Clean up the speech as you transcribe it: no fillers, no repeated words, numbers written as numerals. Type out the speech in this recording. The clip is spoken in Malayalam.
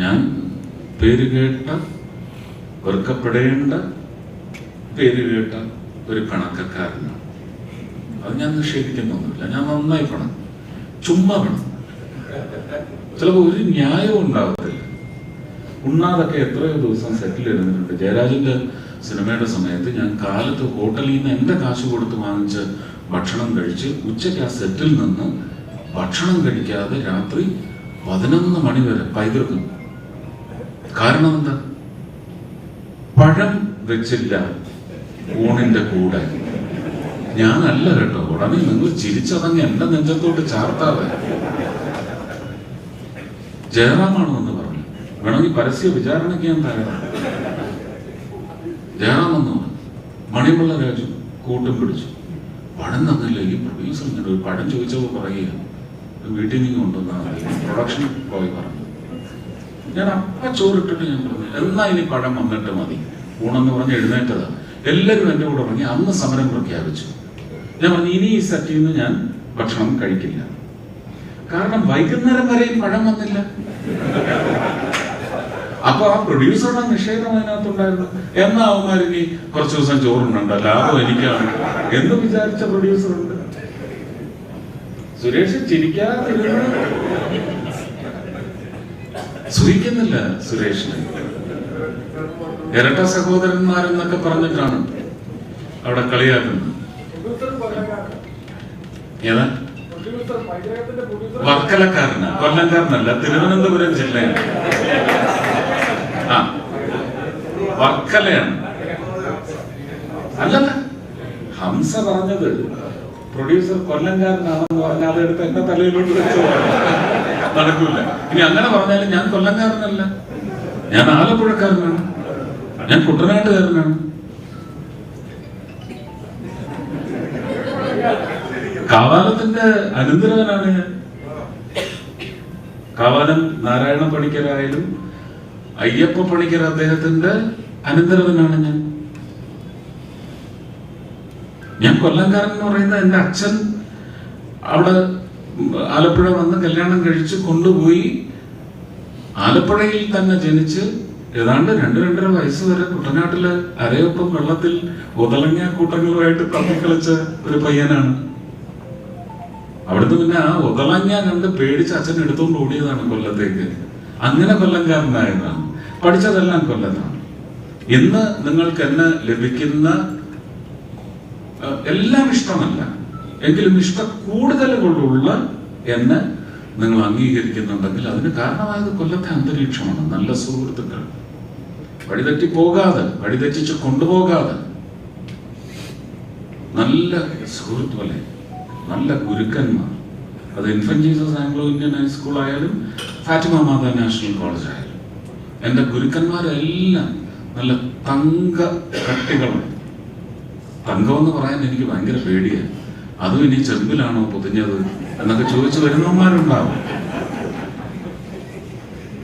ഞാൻ പേരുകേട്ട, വെറുക്കപ്പെടേണ്ട പേരുകേട്ട ഒരു പിണക്കക്കാരനാണ്. അത് ഞാൻ നിഷേധിക്കുന്നൊന്നുമില്ല. ഞാൻ നന്നായി പിണങ്ങും, ചുമ്മാ പിണങ്ങും. ചിലപ്പോൾ ഒരു ന്യായവും ഉണ്ടാകത്തില്ല. ഉണ്ണാതൊക്കെ എത്രയോ ദിവസം സെറ്റിൽ ഇരുന്നിട്ടുണ്ട്. ജയരാജന്റെ സിനിമയുടെ സമയത്ത് ഞാൻ കാലത്ത് ഹോട്ടലിൽ നിന്ന് എൻ്റെ കാശ് കൊടുത്ത് വാങ്ങിച്ച് ഭക്ഷണം കഴിച്ച് ഉച്ചയ്ക്ക് ആ സെറ്റിൽ നിന്ന് ഭക്ഷണം കഴിക്കാതെ രാത്രി 11 മണി വരെ പൈതൃകം. കാരണം എന്താ? പഴം വെച്ചില്ല ഊണിന്റെ കൂടെ. ഞാനല്ല കേട്ടോ. ഉടനെ നിങ്ങൾ ചിരിച്ചതങ്ങ് എന്റെ നെഞ്ചത്തോട്ട് ചാർത്താതെ. ജയറാമാണോ എന്ന് പറഞ്ഞു. വേണമെങ്കിൽ പരസ്യ വിചാരണയ്ക്ക് ഞാൻ തയ്യാറാണ്. ജയറാം എന്ന് പറഞ്ഞു. മണിമുള്ള രാജു കൂട്ടും പിടിച്ചു. പഴം തന്നില്ല. ഈ പ്രൊഡ്യൂസർ ഇങ്ങനെ ഒരു പഴം ചോദിച്ചപ്പോൾ പറയുക, വീട്ടിൽ നിന്ന് കൊണ്ടുവന്നാൽ മതി. പ്രൊഡക്ഷൻ ബോയ് പറഞ്ഞു. ഞാൻ അപ്പ ചോറിട്ടിട്ട് ഞാൻ പറഞ്ഞു, എന്നാ ഇനി പഴം വന്നിട്ട് മതി. ഊണെന്ന് പറഞ്ഞ് എഴുന്നേറ്റതാ. എല്ലാവരും എൻ്റെ കൂടെ പറഞ്ഞു. അന്ന് സമരം പ്രഖ്യാപിച്ചു. ഞാൻ പറഞ്ഞു, ഇനി ഈ സെറ്റിൽ നിന്ന് ഞാൻ ഭക്ഷണം കഴിക്കില്ല. കാരണം വൈകുന്നേരം വരെയും പഴം വന്നില്ല. അപ്പൊ ആ പ്രൊഡ്യൂസറുടെ നിഷേധം അതിനകത്തുണ്ടായിരുന്നു. എന്നാ അവന്മാർ ഇനി കുറച്ചു ദിവസം ചോറുണ്ടോ, ലാഭം എനിക്കാണ് എന്ന് വിചാരിച്ച പ്രൊഡ്യൂസറുണ്ട്. സുരേഷ് ചിരിക്കാതിരുന്ന് സുഖിക്കുന്നില്ല. സുരേഷിന് ഇരട്ട സഹോദരന്മാരെന്നൊക്കെ പറഞ്ഞിട്ടാണ് അവിടെ കളിയാക്കുന്നത്. ഏതാ? വർക്കലക്കാരനാ, കൊല്ലംകാരനല്ല, തിരുവനന്തപുരം ജില്ലയാണ്. ആ, വർക്കലയാണ്. അല്ലല്ല, ഹംസ പറഞ്ഞത് പ്രൊഡ്യൂസർ കൊല്ലംകാരനാണെന്ന് പറഞ്ഞാൽ അതെടുത്ത് എന്റെ തലയിലോട്ട് വെച്ചു. നടക്കൂല. ഇനി അങ്ങനെ പറഞ്ഞാലും ഞാൻ കൊല്ലംകാരനല്ല, ഞാൻ ആലപ്പുഴക്കാരനാണ്, ഞാൻ കുട്ടനാട്ടുകാരനാണ്. കാവാലത്തിന്റെ അനന്തരവനാണ് ഞാൻ. കാവാലം നാരായണ പണിക്കരായാലും അയ്യപ്പ പണിക്കർ അദ്ദേഹത്തിന്റെ അനന്തരവനാണ് ഞാൻ. ഞാൻ കൊല്ലംകാരൻ എന്ന് പറയുന്നത് എന്റെ അച്ഛൻ അവിടെ ആലപ്പുഴ വന്ന് കല്യാണം കഴിച്ച് കൊണ്ടുപോയി ആലപ്പുഴയിൽ തന്നെ ജനിച്ച് ഏതാണ്ട് 2-2.5 വയസ്സ് വരെ കുട്ടനാട്ടില് അരയൊപ്പം വെള്ളത്തിൽ ഉതളങ്ങ കൂട്ടങ്ങളുമായിട്ട് തമ്മിക്കളിച്ച ഒരു പയ്യനാണ്. അവിടുന്ന് പിന്നെ ആ ഉതളങ്ങ കണ്ട് പേടിച്ച് അച്ഛൻ എടുത്തുകൊണ്ട് ഓടിയതാണ് കൊല്ലത്തേക്ക്. അങ്ങനെ കൊല്ലംകാരനായതാണ്. പഠിച്ചതെല്ലാം കൊല്ലത്താണ്. ഇന്ന് നിങ്ങൾക്ക് എന്നെ ലഭിക്കുന്ന എല്ലാം ഇഷ്ടമല്ല എങ്കിലും കൂടുതലുകളുള്ള എന്നെ നിങ്ങൾ അംഗീകരിക്കുന്നുണ്ടെങ്കിൽ അതിന് കാരണമായത് കൊല്ലത്തെ അന്തരീക്ഷമാണ്. നല്ല സുഹൃത്തുക്കൾ, വഴിതെറ്റി പോകാതെ, വഴിതെറ്റിച്ച് കൊണ്ടുപോകാതെ നല്ല സുഹൃത്ത് പോലെ നല്ല ഗുരുക്കന്മാർ. അത് infant Jesus Anglo Indian high school ആയാലും ഫാറ്റിമ മാതാ നാഷണൽ കോളേജ് ആയാലും എൻ്റെ ഗുരുക്കന്മാരെല്ലാം നല്ല തങ്ക കട്ടികളാണ്. തങ്കമെന്ന് പറയാൻ എനിക്ക് ഭയങ്കര പേടിയാണ്. അതും ഇനി ചെമ്പിലാണോ പൊതിഞ്ഞത് എന്നൊക്കെ ചോദിച്ചു വരുന്നവന്മാരുണ്ടാവും.